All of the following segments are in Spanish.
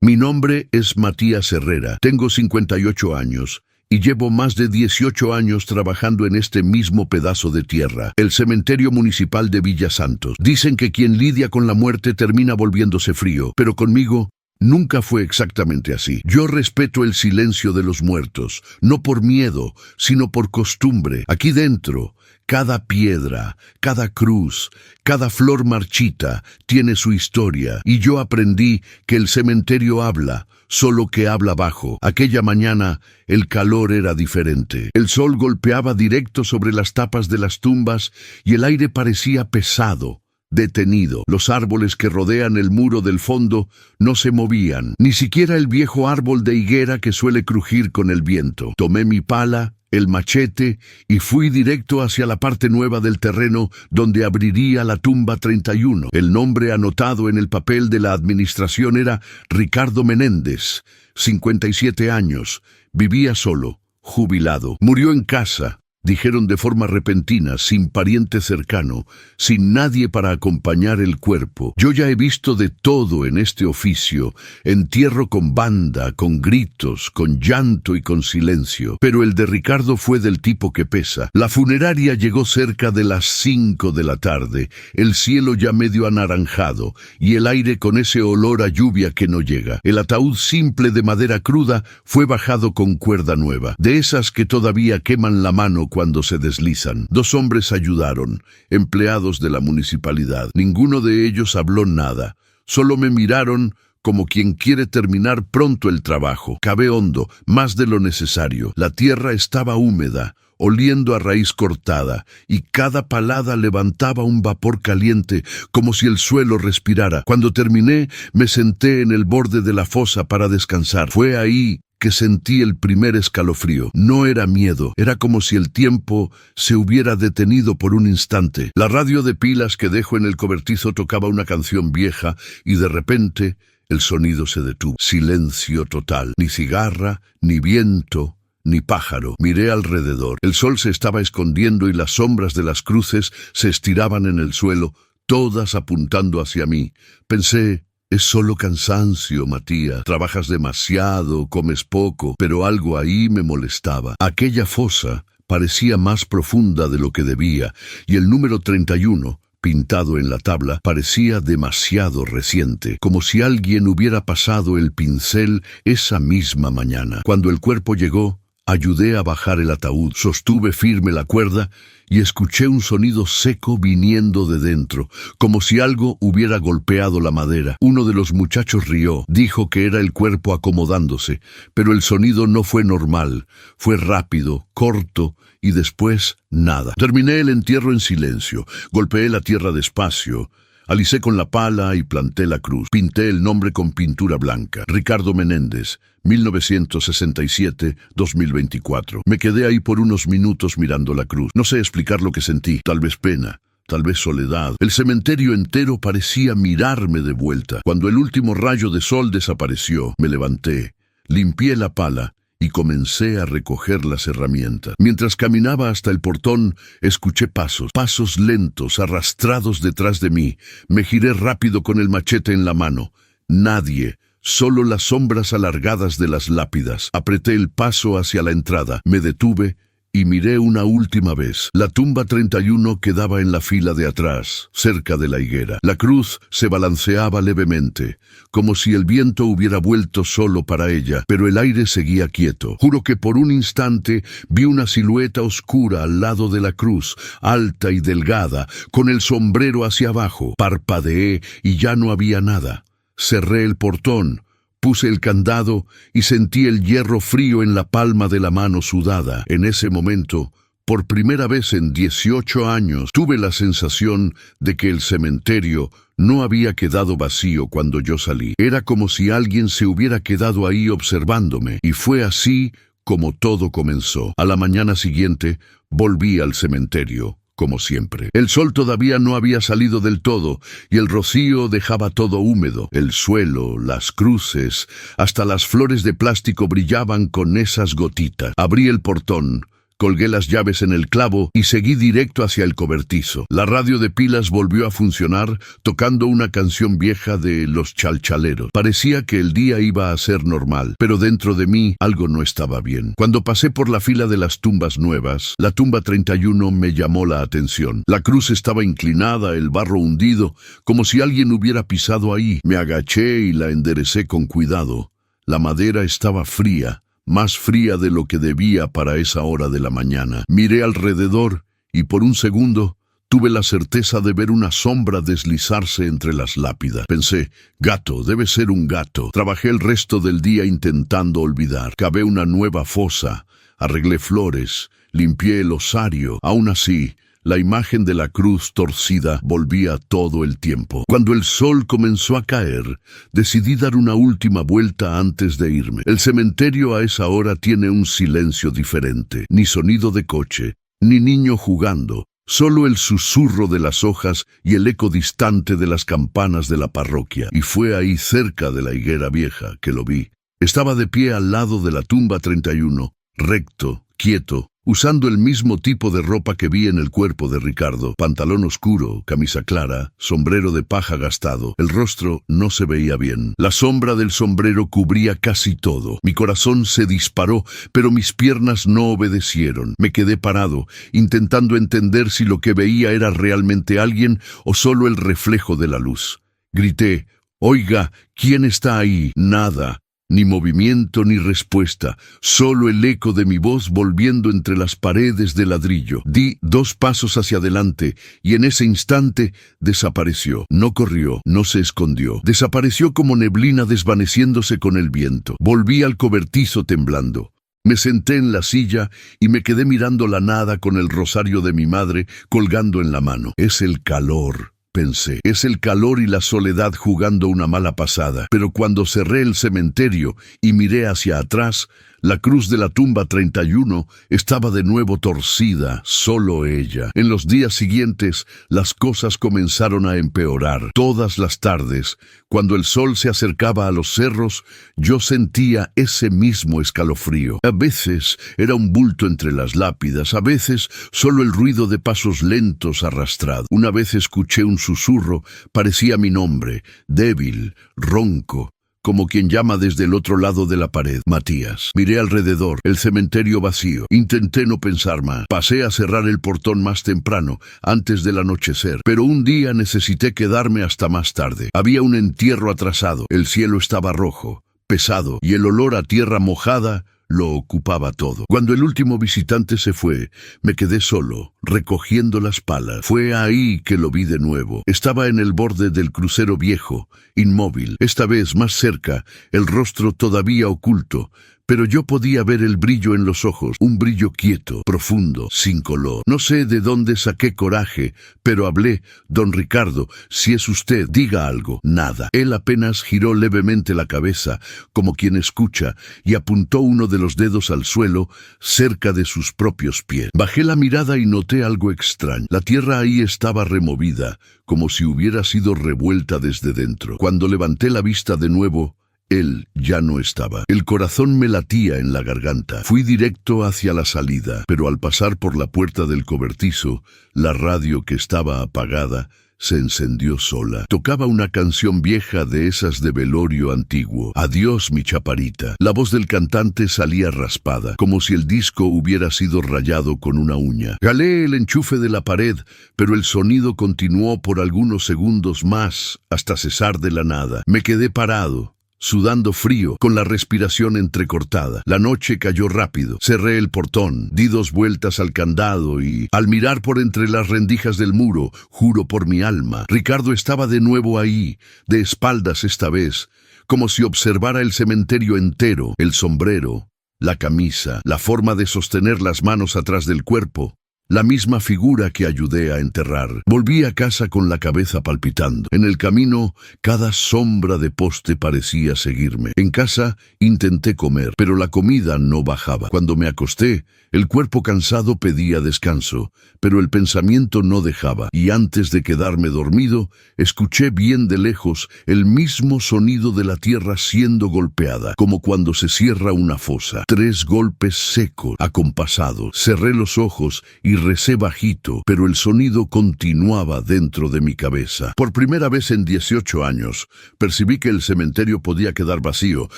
Mi nombre es Matías Herrera, tengo 58 años y llevo más de 18 años trabajando en este mismo pedazo de tierra, el cementerio municipal de Villa Santos. Dicen que quien lidia con la muerte termina volviéndose frío, pero conmigo nunca fue exactamente así. Yo respeto el silencio de los muertos, no por miedo, sino por costumbre. Aquí dentro, cada piedra, cada cruz, cada flor marchita tiene su historia, y yo aprendí que el cementerio habla, solo que habla bajo. Aquella mañana, el calor era diferente. El sol golpeaba directo sobre las tapas de las tumbas y el aire parecía pesado, detenido. Los árboles que rodean el muro del fondo no se movían, ni siquiera el viejo árbol de higuera que suele crujir con el viento. Tomé mi pala, el machete, y fui directo hacia la parte nueva del terreno donde abriría la tumba 31. El nombre anotado en el papel de la administración era Ricardo Menéndez, 57 años, vivía solo, jubilado. Murió en casa, dijeron de forma repentina, sin pariente cercano, sin nadie para acompañar el cuerpo. Yo ya he visto de todo en este oficio, entierro con banda, con gritos, con llanto y con silencio, pero el de Ricardo fue del tipo que pesa. La funeraria llegó cerca de las 5 de la tarde, el cielo ya medio anaranjado, y el aire con ese olor a lluvia que no llega. El ataúd simple de madera cruda fue bajado con cuerda nueva, de esas que todavía queman la mano cuando se deslizan. 2 hombres ayudaron, empleados de la municipalidad. Ninguno de ellos habló nada, solo me miraron como quien quiere terminar pronto el trabajo. Cavé hondo, más de lo necesario. La tierra estaba húmeda, oliendo a raíz cortada, y cada palada levantaba un vapor caliente, como si el suelo respirara. Cuando terminé, me senté en el borde de la fosa para descansar. Fue ahí que sentí el primer escalofrío. No era miedo, era como si el tiempo se hubiera detenido por un instante. La radio de pilas que dejo en el cobertizo tocaba una canción vieja y de repente el sonido se detuvo. Silencio total. Ni cigarra, ni viento, ni pájaro. Miré alrededor. El sol se estaba escondiendo y las sombras de las cruces se estiraban en el suelo, todas apuntando hacia mí. Pensé: es solo cansancio, Matías. Trabajas demasiado, comes poco, pero algo ahí me molestaba. Aquella fosa parecía más profunda de lo que debía, y el número 31, pintado en la tabla, parecía demasiado reciente, como si alguien hubiera pasado el pincel esa misma mañana. Cuando el cuerpo llegó, ayudé a bajar el ataúd, sostuve firme la cuerda y escuché un sonido seco viniendo de dentro, como si algo hubiera golpeado la madera. Uno de los muchachos rió, dijo que era el cuerpo acomodándose, pero el sonido no fue normal, fue rápido, corto y después nada. Terminé el entierro en silencio, golpeé la tierra despacio, alicé con la pala y planté la cruz. Pinté el nombre con pintura blanca. Ricardo Menéndez, 1967-2024. Me quedé ahí por unos minutos mirando la cruz. No sé explicar lo que sentí. Tal vez pena, tal vez soledad. El cementerio entero parecía mirarme de vuelta. Cuando el último rayo de sol desapareció, me levanté, limpié la pala y comencé a recoger las herramientas. Mientras caminaba hasta el portón, escuché pasos lentos, arrastrados detrás de mí. Me giré rápido con el machete en la mano. Nadie, solo las sombras alargadas de las lápidas. Apreté el paso hacia la entrada, me detuve y miré una última vez. La tumba 31 quedaba en la fila de atrás, cerca de la higuera. La cruz se balanceaba levemente, como si el viento hubiera vuelto solo para ella, pero el aire seguía quieto. Juro que por un instante vi una silueta oscura al lado de la cruz, alta y delgada, con el sombrero hacia abajo. Parpadeé y ya no había nada. Cerré el portón, puse el candado y sentí el hierro frío en la palma de la mano sudada. En ese momento, por primera vez en 18 años, tuve la sensación de que el cementerio no había quedado vacío cuando yo salí. Era como si alguien se hubiera quedado ahí observándome, y fue así como todo comenzó. A la mañana siguiente, volví al cementerio, como siempre. El sol todavía no había salido del todo, y el rocío dejaba todo húmedo. El suelo, las cruces, hasta las flores de plástico brillaban con esas gotitas. Abrí el portón, colgué las llaves en el clavo y seguí directo hacia el cobertizo. La radio de pilas volvió a funcionar, tocando una canción vieja de Los Chalchaleros. Parecía que el día iba a ser normal, pero dentro de mí algo no estaba bien. Cuando pasé por la fila de las tumbas nuevas, la tumba 31 me llamó la atención. La cruz estaba inclinada, el barro hundido, como si alguien hubiera pisado ahí. Me agaché y la enderecé con cuidado. La madera estaba fría, más fría de lo que debía para esa hora de la mañana. Miré alrededor y por un segundo tuve la certeza de ver una sombra deslizarse entre las lápidas. Pensé, gato, debe ser un gato. Trabajé el resto del día intentando olvidar. Cavé una nueva fosa, arreglé flores, limpié el osario. Aún así, la imagen de la cruz torcida volvía todo el tiempo. Cuando el sol comenzó a caer, decidí dar una última vuelta antes de irme. El cementerio a esa hora tiene un silencio diferente. Ni sonido de coche, ni niño jugando. Solo el susurro de las hojas y el eco distante de las campanas de la parroquia. Y fue ahí cerca de la higuera vieja que lo vi. Estaba de pie al lado de la tumba 31, recto, quieto, usando el mismo tipo de ropa que vi en el cuerpo de Ricardo. Pantalón oscuro, camisa clara, sombrero de paja gastado. El rostro no se veía bien. La sombra del sombrero cubría casi todo. Mi corazón se disparó, pero mis piernas no obedecieron. Me quedé parado, intentando entender si lo que veía era realmente alguien o solo el reflejo de la luz. Grité, «Oiga, ¿quién está ahí?» Nada. Ni movimiento ni respuesta, solo el eco de mi voz volviendo entre las paredes de ladrillo. Di 2 pasos hacia adelante y en ese instante desapareció. No corrió, no se escondió. Desapareció como neblina desvaneciéndose con el viento. Volví al cobertizo temblando. Me senté en la silla y me quedé mirando la nada con el rosario de mi madre colgando en la mano. Es el calor, pensé. Es el calor y la soledad jugando una mala pasada. Pero cuando cerré el cementerio y miré hacia atrás, la cruz de la tumba 31 estaba de nuevo torcida, solo ella. En los días siguientes, las cosas comenzaron a empeorar. Todas las tardes, cuando el sol se acercaba a los cerros, yo sentía ese mismo escalofrío. A veces era un bulto entre las lápidas, a veces solo el ruido de pasos lentos arrastrados. Una vez escuché un susurro, parecía mi nombre, débil, ronco, como quien llama desde el otro lado de la pared. Matías. Miré alrededor, el cementerio vacío. Intenté no pensar más. Pasé a cerrar el portón más temprano, antes del anochecer. Pero un día necesité quedarme hasta más tarde. Había un entierro atrasado. El cielo estaba rojo, pesado, y el olor a tierra mojada lo ocupaba todo. Cuando el último visitante se fue, me quedé solo, recogiendo las palas. Fue ahí que lo vi de nuevo. Estaba en el borde del crucero viejo, inmóvil, esta vez más cerca, el rostro todavía oculto, pero yo podía ver el brillo en los ojos, un brillo quieto, profundo, sin color. No sé de dónde saqué coraje, pero hablé. «Don Ricardo, si es usted, diga algo». Nada. Él apenas giró levemente la cabeza, como quien escucha, y apuntó uno de los dedos al suelo, cerca de sus propios pies. Bajé la mirada y noté algo extraño. La tierra ahí estaba removida, como si hubiera sido revuelta desde dentro. Cuando levanté la vista de nuevo, él ya no estaba. El corazón me latía en la garganta. Fui directo hacia la salida, pero al pasar por la puerta del cobertizo, la radio que estaba apagada se encendió sola. Tocaba una canción vieja de esas de velorio antiguo. «Adiós, mi chaparita». La voz del cantante salía raspada, como si el disco hubiera sido rayado con una uña. Jalé el enchufe de la pared, pero el sonido continuó por algunos segundos más, hasta cesar de la nada. Me quedé parado, sudando frío, con la respiración entrecortada. La noche cayó rápido. Cerré el portón, di 2 vueltas al candado y, al mirar por entre las rendijas del muro, juro por mi alma, Ricardo estaba de nuevo ahí, de espaldas esta vez, como si observara el cementerio entero, el sombrero, la camisa, la forma de sostener las manos atrás del cuerpo. la misma figura que ayudé a enterrar. Volví a casa con la cabeza palpitando. En el camino, cada sombra de poste parecía seguirme. En casa, intenté comer, pero la comida no bajaba. Cuando me acosté, el cuerpo cansado pedía descanso, pero el pensamiento no dejaba, y antes de quedarme dormido, escuché bien de lejos el mismo sonido de la tierra siendo golpeada, como cuando se cierra una fosa. 3 golpes secos, acompasados. Cerré los ojos y recé bajito, pero el sonido continuaba dentro de mi cabeza. Por primera vez en 18 años, percibí que el cementerio podía quedar vacío,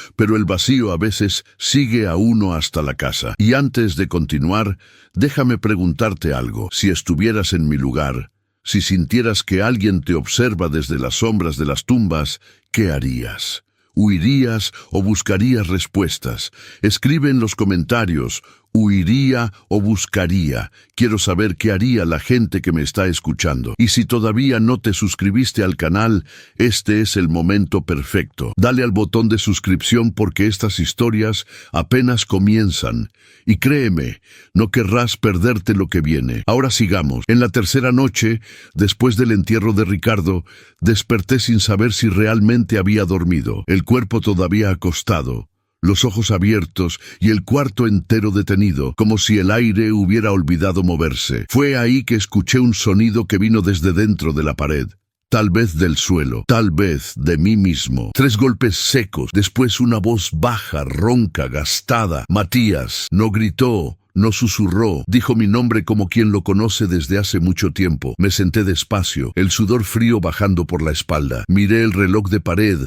pero el vacío a veces sigue a uno hasta la casa. Y antes de continuar, déjame preguntarte algo. Si estuvieras en mi lugar, si sintieras que alguien te observa desde las sombras de las tumbas, ¿qué harías? ¿Huirías o buscarías respuestas? Escribe en los comentarios, ¿huiría o buscaría? Quiero saber qué haría la gente que me está escuchando. Y si todavía no te suscribiste al canal, este es el momento perfecto. Dale al botón de suscripción porque estas historias apenas comienzan. Y créeme, no querrás perderte lo que viene. Ahora sigamos. En la tercera noche, después del entierro de Ricardo, desperté sin saber si realmente había dormido. El cuerpo todavía acostado, los ojos abiertos y el cuarto entero detenido, como si el aire hubiera olvidado moverse. Fue ahí que escuché un sonido que vino desde dentro de la pared. Tal vez del suelo, tal vez de mí mismo. 3 golpes secos, después una voz baja, ronca, gastada. Matías. No gritó, no susurró, dijo mi nombre como quien lo conoce desde hace mucho tiempo. Me senté despacio, el sudor frío bajando por la espalda. Miré el reloj de pared,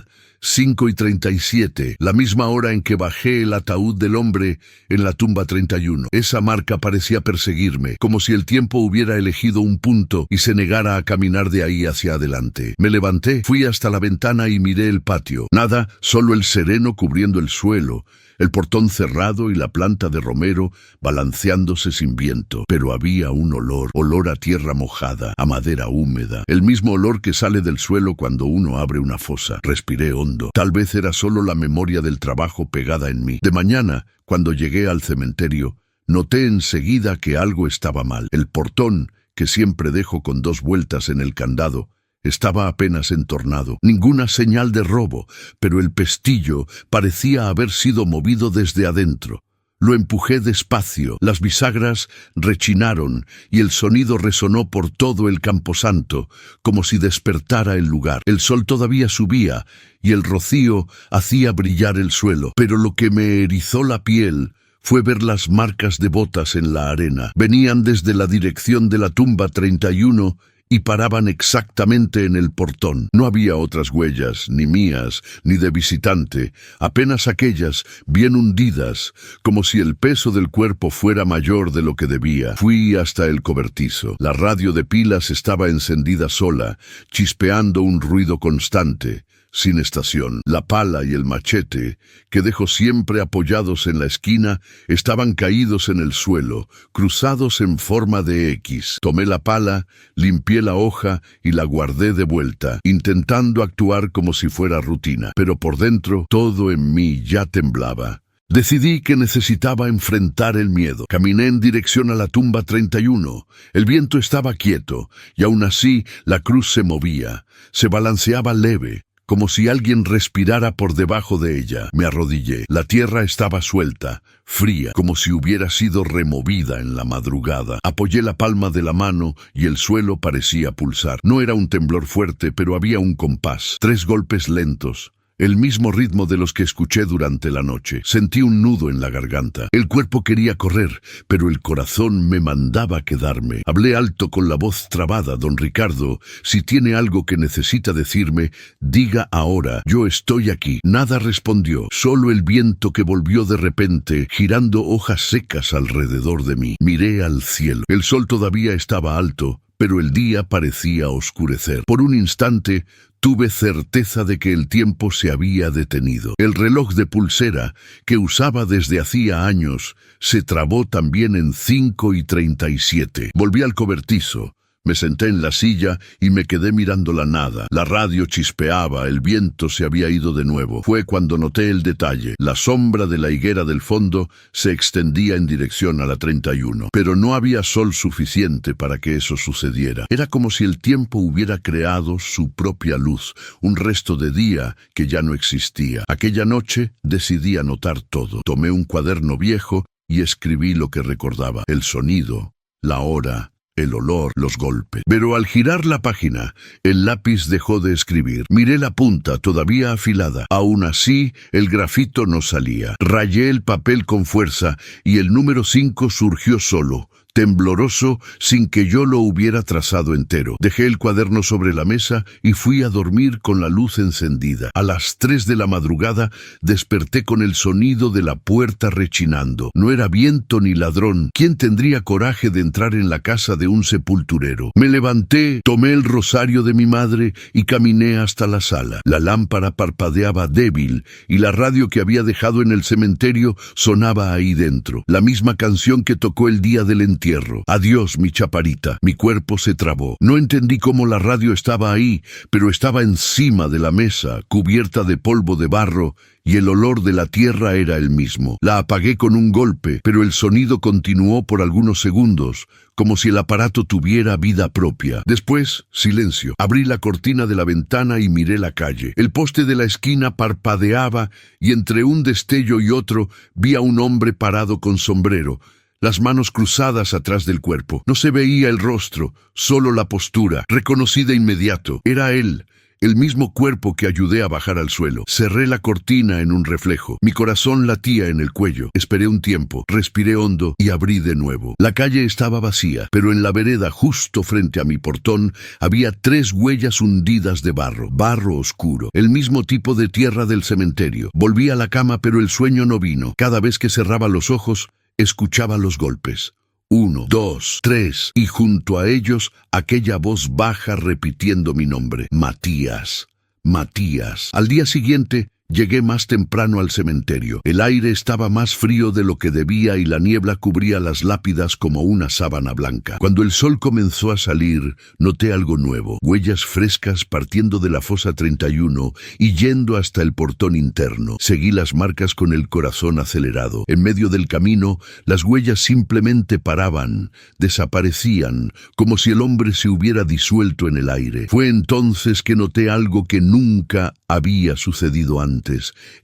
5:37, la misma hora en que bajé el ataúd del hombre en la tumba 31. Esa marca parecía perseguirme, como si el tiempo hubiera elegido un punto y se negara a caminar de ahí hacia adelante. Me levanté, fui hasta la ventana y miré el patio. Nada, solo el sereno cubriendo el suelo, el portón cerrado y la planta de romero balanceándose sin viento. Pero había un olor a tierra mojada, a madera húmeda, el mismo olor que sale del suelo cuando uno abre una fosa. Respiré hondo. Tal vez era solo la memoria del trabajo pegada en mí. De mañana, cuando llegué al cementerio, noté enseguida que algo estaba mal. El portón, que siempre dejo con 2 vueltas en el candado, estaba apenas entornado. Ninguna señal de robo, pero el pestillo parecía haber sido movido desde adentro. Lo empujé despacio, las bisagras rechinaron y el sonido resonó por todo el camposanto, como si despertara el lugar. El sol todavía subía y el rocío hacía brillar el suelo, pero lo que me erizó la piel fue ver las marcas de botas en la arena. Venían desde la dirección de la tumba 31 y paraban exactamente en el portón. No había otras huellas, ni mías, ni de visitante, apenas aquellas bien hundidas, como si el peso del cuerpo fuera mayor de lo que debía. Fui hasta el cobertizo. La radio de pilas estaba encendida sola, chispeando un ruido constante, sin estación. La pala y el machete, que dejo siempre apoyados en la esquina, estaban caídos en el suelo, cruzados en forma de X. Tomé la pala, limpié la hoja y la guardé de vuelta, intentando actuar como si fuera rutina. Pero por dentro, todo en mí ya temblaba. Decidí que necesitaba enfrentar el miedo. Caminé en dirección a la tumba 31. El viento estaba quieto, y aún así la cruz se movía. Se balanceaba leve, como si alguien respirara por debajo de ella. Me arrodillé. La tierra estaba suelta, fría, como si hubiera sido removida en la madrugada. Apoyé la palma de la mano y el suelo parecía pulsar. No era un temblor fuerte, pero había un compás. 3 golpes lentos, el mismo ritmo de los que escuché durante la noche. Sentí un nudo en la garganta. El cuerpo quería correr, pero el corazón me mandaba quedarme. Hablé alto con la voz trabada. Don Ricardo, si tiene algo que necesita decirme, diga ahora. Yo estoy aquí. Nada respondió, solo el viento que volvió de repente, girando hojas secas alrededor de mí. Miré al cielo. El sol todavía estaba alto, pero el día parecía oscurecer. Por un instante, tuve certeza de que el tiempo se había detenido. El reloj de pulsera, que usaba desde hacía años, se trabó también en 5:37. Volví al cobertizo. Me senté en la silla y me quedé mirando la nada. La radio chispeaba, el viento se había ido de nuevo. Fue cuando noté el detalle. La sombra de la higuera del fondo se extendía en dirección a la 31. Pero no había sol suficiente para que eso sucediera. Era como si el tiempo hubiera creado su propia luz, un resto de día que ya no existía. Aquella noche decidí anotar todo. Tomé un cuaderno viejo y escribí lo que recordaba: el sonido, la hora, el olor, los golpes. Pero al girar la página, el lápiz dejó de escribir. Miré la punta, todavía afilada. Aún así, el grafito no salía. Rayé el papel con fuerza y el número 5 surgió solo, tembloroso, sin que yo lo hubiera trazado entero. Dejé el cuaderno sobre la mesa y fui a dormir con la luz encendida. A las 3 de la madrugada desperté con el sonido de la puerta rechinando. No era viento ni ladrón. ¿Quién tendría coraje de entrar en la casa de un sepulturero? Me levanté, tomé el rosario de mi madre y caminé hasta la sala. La lámpara parpadeaba débil y la radio que había dejado en el cementerio sonaba ahí dentro. La misma canción que tocó el día del entierro. Adiós, mi chaparita. Mi cuerpo se trabó. No entendí cómo la radio estaba ahí, pero estaba encima de la mesa, cubierta de polvo de barro, y el olor de la tierra era el mismo. La apagué con un golpe, pero el sonido continuó por algunos segundos, como si el aparato tuviera vida propia. Después, silencio. Abrí la cortina de la ventana y miré la calle. El poste de la esquina parpadeaba y entre un destello y otro vi a un hombre parado con sombrero, las manos cruzadas atrás del cuerpo. No se veía el rostro, solo la postura. Reconocí de inmediato. Era él, el mismo cuerpo que ayudé a bajar al suelo. Cerré la cortina en un reflejo. Mi corazón latía en el cuello. Esperé un tiempo, respiré hondo y abrí de nuevo. La calle estaba vacía, pero en la vereda justo frente a mi portón había 3 huellas hundidas de barro oscuro, el mismo tipo de tierra del cementerio. Volví a la cama, pero el sueño no vino. Cada vez que cerraba los ojos, escuchaba los golpes. 1, 2, 3, y junto a ellos aquella voz baja repitiendo mi nombre: Matías, Matías. Al día siguiente llegué más temprano al cementerio. El aire estaba más frío de lo que debía y la niebla cubría las lápidas como una sábana blanca. Cuando el sol comenzó a salir, noté algo nuevo: huellas frescas partiendo de la fosa 31 y yendo hasta el portón interno. Seguí las marcas con el corazón acelerado. En medio del camino, las huellas simplemente paraban, desaparecían, como si el hombre se hubiera disuelto en el aire. Fue entonces que noté algo que nunca había sucedido antes.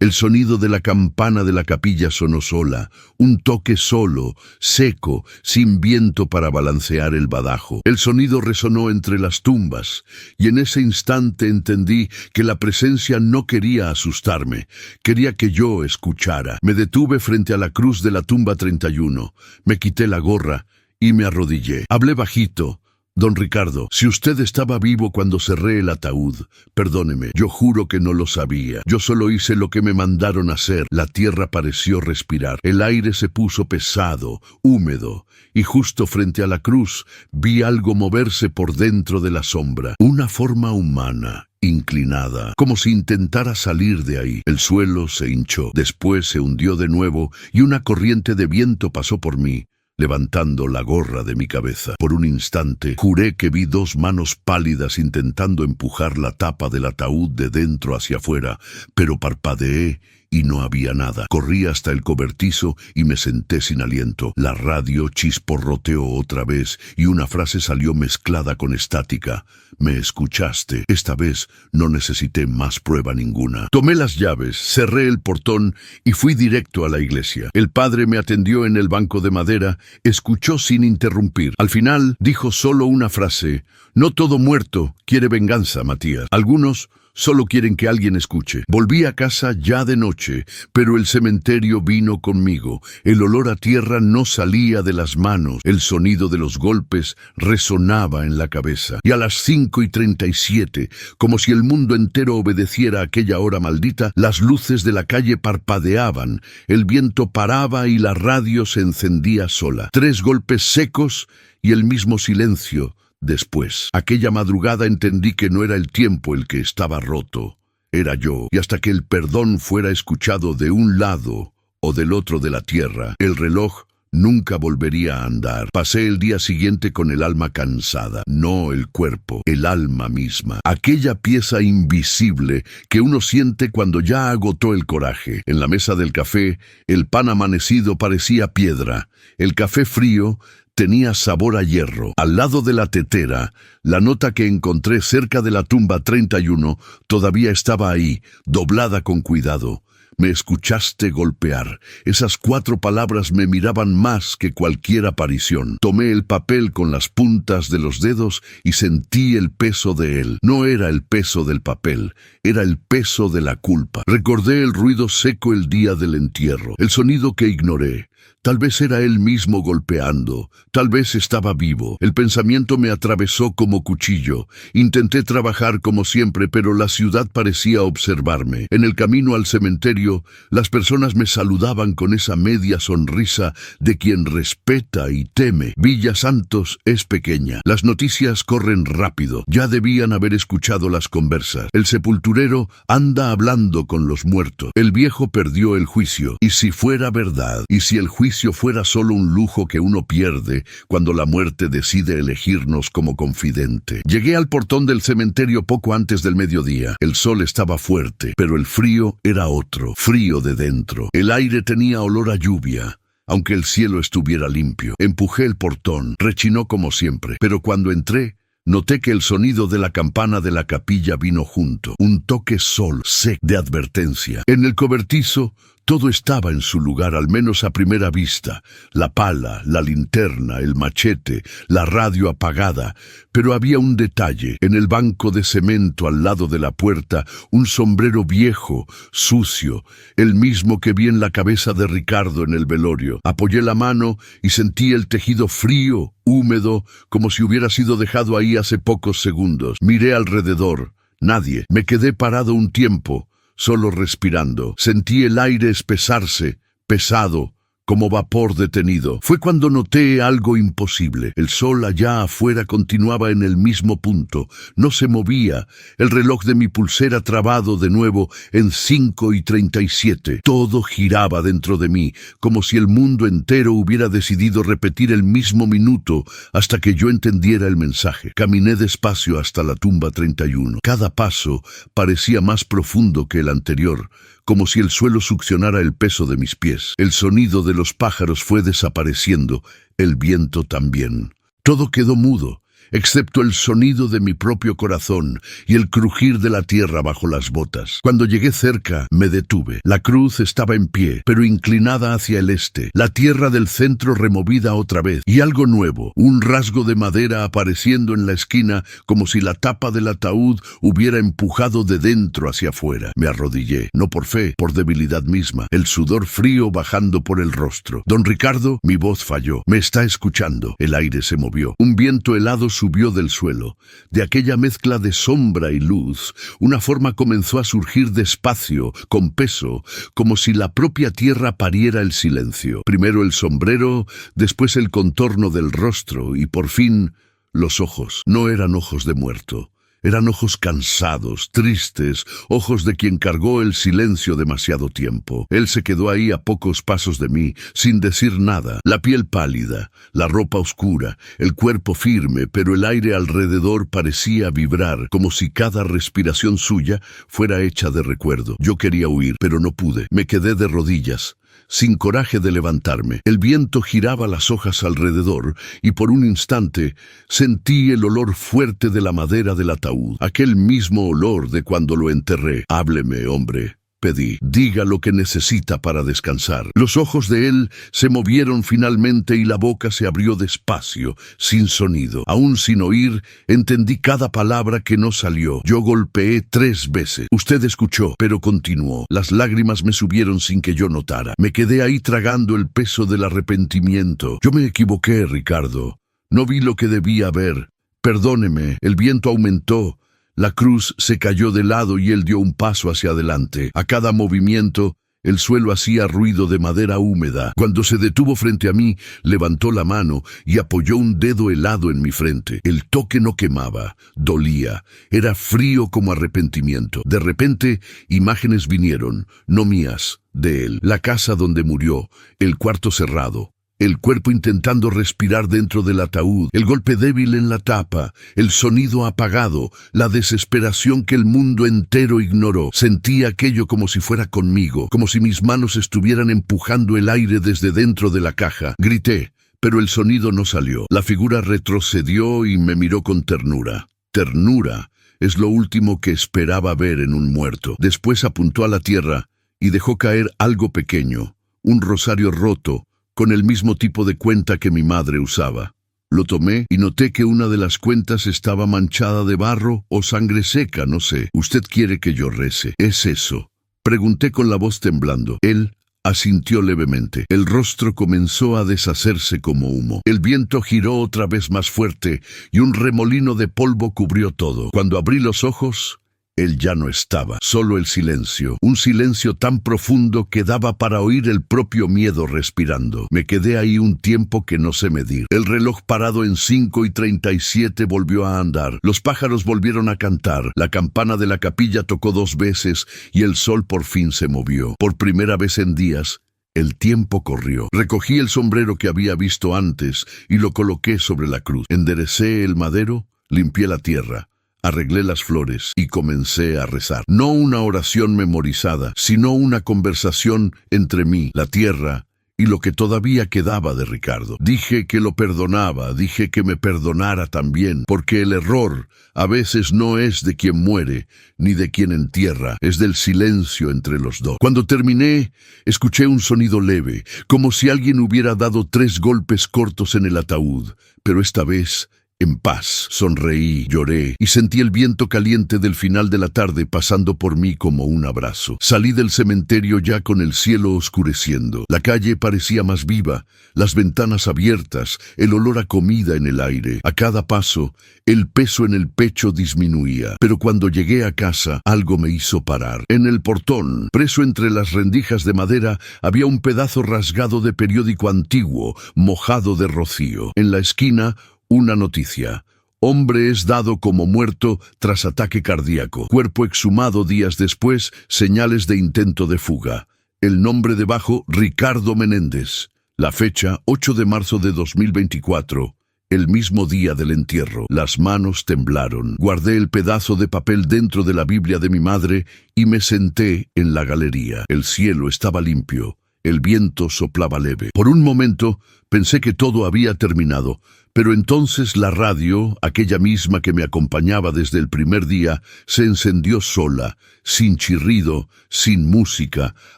El sonido de la campana de la capilla sonó sola, un toque solo, seco, sin viento para balancear el badajo. El sonido resonó entre las tumbas, y en ese instante entendí que la presencia no quería asustarme, quería que yo escuchara. Me detuve frente a la cruz de la tumba 31, me quité la gorra y me arrodillé. Hablé bajito: Don Ricardo, si usted estaba vivo cuando cerré el ataúd, perdóneme, yo juro que no lo sabía. Yo solo hice lo que me mandaron hacer. La tierra pareció respirar. El aire se puso pesado, húmedo, y justo frente a la cruz vi algo moverse por dentro de la sombra. Una forma humana, inclinada, como si intentara salir de ahí. El suelo se hinchó, después se hundió de nuevo y una corriente de viento pasó por mí, levantando la gorra de mi cabeza. Por un instante, juré que vi 2 manos pálidas intentando empujar la tapa del ataúd de dentro hacia afuera, pero parpadeé y no había nada. Corrí hasta el cobertizo y me senté sin aliento. La radio chisporroteó otra vez y una frase salió mezclada con estática: «Me escuchaste». Esta vez no necesité más prueba ninguna. Tomé las llaves, cerré el portón y fui directo a la iglesia. El padre me atendió en el banco de madera, escuchó sin interrumpir. Al final dijo solo una frase: «No todo muerto quiere venganza, Matías. Algunos solo quieren que alguien escuche». Volví a casa ya de noche, pero el cementerio vino conmigo. El olor a tierra no salía de las manos. El sonido de los golpes resonaba en la cabeza. Y a las 5:37, como si el mundo entero obedeciera a aquella hora maldita, las luces de la calle parpadeaban, el viento paraba y la radio se encendía sola. 3 golpes secos y el mismo silencio. Después, aquella madrugada entendí que no era el tiempo el que estaba roto, era yo, y hasta que el perdón fuera escuchado de un lado o del otro de la tierra, el reloj Nunca volvería a andar. Pasé el día siguiente con el alma cansada, no el cuerpo, el alma misma. Aquella pieza invisible que uno siente cuando ya agotó el coraje. En la mesa del café, el pan amanecido parecía piedra. El café frío tenía sabor a hierro. Al lado de la tetera, la nota que encontré cerca de la tumba 31 todavía estaba ahí, doblada con cuidado. Me escuchaste golpear. Esas 4 palabras me miraban más que cualquier aparición. Tomé el papel con las puntas de los dedos y sentí el peso de él. No era el peso del papel, era el peso de la culpa. Recordé el ruido seco el día del entierro, el sonido que ignoré. Tal vez era él mismo golpeando, tal vez estaba vivo. El pensamiento me atravesó como cuchillo. Intenté trabajar como siempre, pero la ciudad parecía observarme. En el camino al cementerio, las personas me saludaban con esa media sonrisa de quien respeta y teme. Villa Santos es pequeña. Las noticias corren rápido. Ya debían haber escuchado las conversas. El sepulturero anda hablando con los muertos. El viejo perdió el juicio. ¿Y si fuera verdad? ¿Y si el juicio fuera solo un lujo que uno pierde cuando la muerte decide elegirnos como confidente? Llegué al portón del cementerio poco antes del mediodía. El sol estaba fuerte, pero el frío era otro, frío de dentro. El aire tenía olor a lluvia, aunque el cielo estuviera limpio. Empujé el portón, rechinó como siempre, pero cuando entré, noté que el sonido de la campana de la capilla vino junto, un toque sec de advertencia. En el cobertizo, todo estaba en su lugar, al menos a primera vista. La pala, la linterna, el machete, la radio apagada. Pero había un detalle. En el banco de cemento al lado de la puerta, un sombrero viejo, sucio, el mismo que vi en la cabeza de Ricardo en el velorio. Apoyé la mano y sentí el tejido frío, húmedo, como si hubiera sido dejado ahí hace pocos segundos. Miré alrededor. Nadie. Me quedé parado un tiempo, solo respirando. Sentí el aire espesarse, pesado, como vapor detenido. Fue cuando noté algo imposible. El sol allá afuera continuaba en el mismo punto. No se movía. El reloj de mi pulsera trabado de nuevo en 5:37. Todo giraba dentro de mí, como si el mundo entero hubiera decidido repetir el mismo minuto hasta que yo entendiera el mensaje. Caminé despacio hasta la tumba 31. Cada paso parecía más profundo que el anterior, como si el suelo succionara el peso de mis pies. El sonido de los pájaros fue desapareciendo, el viento también. Todo quedó mudo, excepto el sonido de mi propio corazón y el crujir de la tierra bajo las botas. Cuando llegué cerca, me detuve. La cruz estaba en pie, pero inclinada hacia el este, la tierra del centro removida otra vez, y algo nuevo, un rasgo de madera apareciendo en la esquina, como si la tapa del ataúd hubiera empujado de dentro hacia afuera. Me arrodillé, no por fe, por debilidad misma, el sudor frío bajando por el rostro. Don Ricardo, mi voz falló. Me está escuchando. El aire se movió. Un viento helado subió del suelo. De aquella mezcla de sombra y luz, una forma comenzó a surgir despacio, con peso, como si la propia tierra pariera el silencio. Primero el sombrero, después el contorno del rostro y por fin los ojos. No eran ojos de muerto. Eran ojos cansados, tristes, ojos de quien cargó el silencio demasiado tiempo. Él se quedó ahí a pocos pasos de mí, sin decir nada, la piel pálida, la ropa oscura, el cuerpo firme, pero el aire alrededor parecía vibrar, como si cada respiración suya fuera hecha de recuerdo. Yo quería huir, pero no pude. Me quedé de rodillas, sin coraje de levantarme. El viento giraba las hojas alrededor y por un instante sentí el olor fuerte de la madera del ataúd, aquel mismo olor de cuando lo enterré. Hábleme, hombre, pedí. Diga lo que necesita para descansar. Los ojos de él se movieron finalmente y la boca se abrió despacio, sin sonido. Aún sin oír, entendí cada palabra que no salió. Yo golpeé 3 veces. Usted escuchó, pero continuó. Las lágrimas me subieron sin que yo notara. Me quedé ahí tragando el peso del arrepentimiento. Yo me equivoqué, Ricardo. No vi lo que debía ver. Perdóneme. El viento aumentó. La cruz se cayó de lado y él dio un paso hacia adelante. A cada movimiento, el suelo hacía ruido de madera húmeda. Cuando se detuvo frente a mí, levantó la mano y apoyó un dedo helado en mi frente. El toque no quemaba, dolía, era frío como arrepentimiento. De repente, imágenes vinieron, no mías, de él. La casa donde murió, el cuarto cerrado, El cuerpo intentando respirar dentro del ataúd, el golpe débil en la tapa, el sonido apagado, la desesperación que el mundo entero ignoró. Sentí aquello como si fuera conmigo, como si mis manos estuvieran empujando el aire desde dentro de la caja. Grité, pero el sonido no salió. La figura retrocedió y me miró con ternura. Ternura es lo último que esperaba ver en un muerto. Después apuntó a la tierra y dejó caer algo pequeño, un rosario roto, con el mismo tipo de cuenta que mi madre usaba. Lo tomé y noté que una de las cuentas estaba manchada de barro o sangre seca, no sé. «¿Usted quiere que yo rece? ¿Es eso?», pregunté con la voz temblando. Él asintió levemente. El rostro comenzó a deshacerse como humo. El viento giró otra vez más fuerte y un remolino de polvo cubrió todo. Cuando abrí los ojos, él ya no estaba, solo el silencio, un silencio tan profundo que daba para oír el propio miedo respirando. Me quedé ahí un tiempo que no sé medir. El reloj parado en 5:37 volvió a andar. Los pájaros volvieron a cantar. La campana de la capilla tocó 2 veces y el sol por fin se movió. Por primera vez en días, el tiempo corrió. Recogí el sombrero que había visto antes y lo coloqué sobre la cruz. Enderecé el madero, limpié la tierra. Arreglé las flores y comencé a rezar. No una oración memorizada, sino una conversación entre mí, la tierra y lo que todavía quedaba de Ricardo. Dije que lo perdonaba, dije que me perdonara también, porque el error a veces no es de quien muere, ni de quien entierra, es del silencio entre los dos. Cuando terminé, escuché un sonido leve, como si alguien hubiera dado 3 golpes cortos en el ataúd, pero esta vez en paz. Sonreí, lloré y sentí el viento caliente del final de la tarde pasando por mí como un abrazo. Salí del cementerio ya con el cielo oscureciendo. La calle parecía más viva, las ventanas abiertas, el olor a comida en el aire. A cada paso, el peso en el pecho disminuía. Pero cuando llegué a casa, algo me hizo parar. En el portón, preso entre las rendijas de madera, había un pedazo rasgado de periódico antiguo, mojado de rocío. En la esquina, una noticia. Hombre es dado como muerto tras ataque cardíaco. Cuerpo exhumado días después, señales de intento de fuga. El nombre debajo, Ricardo Menéndez. La fecha, 8 de marzo de 2024. El mismo día del entierro. Las manos temblaron. Guardé el pedazo de papel dentro de la Biblia de mi madre y me senté en la galería. El cielo estaba limpio. El viento soplaba leve. Por un momento pensé que todo había terminado, pero entonces la radio, aquella misma que me acompañaba desde el primer día, se encendió sola, sin chirrido, sin música,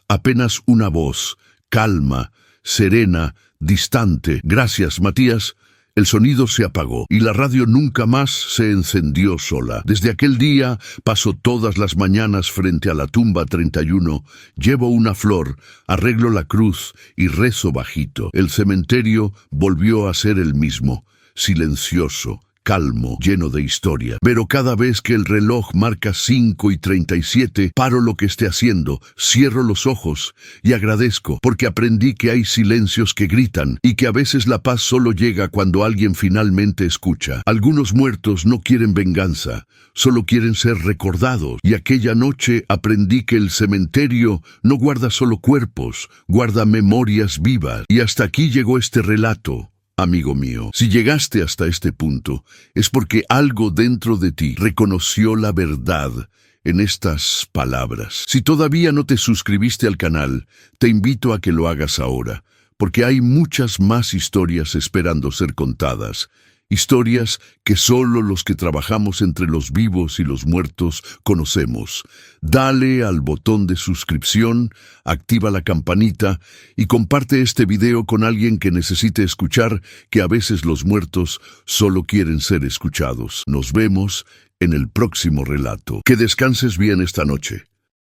apenas una voz, calma, serena, distante. «Gracias, Matías». El sonido se apagó y la radio nunca más se encendió sola. Desde aquel día paso todas las mañanas frente a la tumba 31, llevo una flor, arreglo la cruz y rezo bajito. El cementerio volvió a ser el mismo, silencioso, calmo, lleno de historia. Pero cada vez que el reloj marca 5:37, paro lo que esté haciendo, cierro los ojos y agradezco, porque aprendí que hay silencios que gritan y que a veces la paz solo llega cuando alguien finalmente escucha. Algunos muertos no quieren venganza, solo quieren ser recordados. Y aquella noche aprendí que el cementerio no guarda solo cuerpos, guarda memorias vivas. Y hasta aquí llegó este relato. Amigo mío, si llegaste hasta este punto, es porque algo dentro de ti reconoció la verdad en estas palabras. Si todavía no te suscribiste al canal, te invito a que lo hagas ahora, porque hay muchas más historias esperando ser contadas. Historias que solo los que trabajamos entre los vivos y los muertos conocemos. Dale al botón de suscripción, activa la campanita y comparte este video con alguien que necesite escuchar que a veces los muertos solo quieren ser escuchados. Nos vemos en el próximo relato. Que descanses bien esta noche.